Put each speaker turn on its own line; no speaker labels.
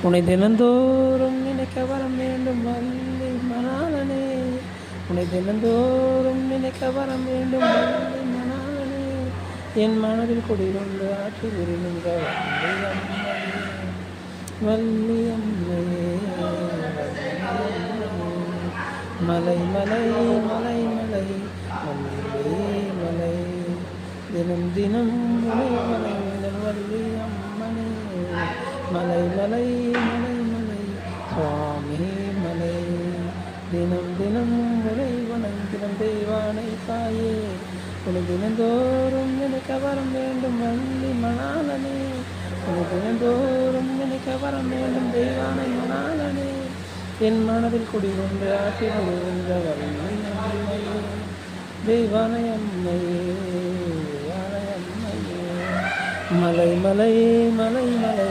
உன்னை தினந்தோறும் நினைக்க வர வேண்டும் வள்ளி மணாளனே. உன்னை தினந்தோறும் நினைக்க வர வேண்டும் வள்ளி மணாளனே. என் மனதில் குடிகொண்டு ஆற்றி விரிகின்ற வள்ளி அம்மையே. மலை மலை மலை மலை வள்ளி மலை தினம் தினம் மலை மலை வள்ளி அம்மனே. மலை மலை மலை மலை சுவாமி மலை தினம் தினம் முறை வணங்கிடும் தெய்வானை தாயே. உனக்கு தினந்தோறும் நினைக்க வரம் வேண்டும் வள்ளி மணாளனே. உனக்கு தினந்தோறும் நினைக்க வரம் வேண்டும் தெய்வானை மணாளனே. என் மனதில் குடிகொண்டு ஆட்சி கொள்கின்ற வள்ளி அம்மையே. தெய்வானை அம்மையே தெய்வானை அம்மையே. மலை மலை மலை மலை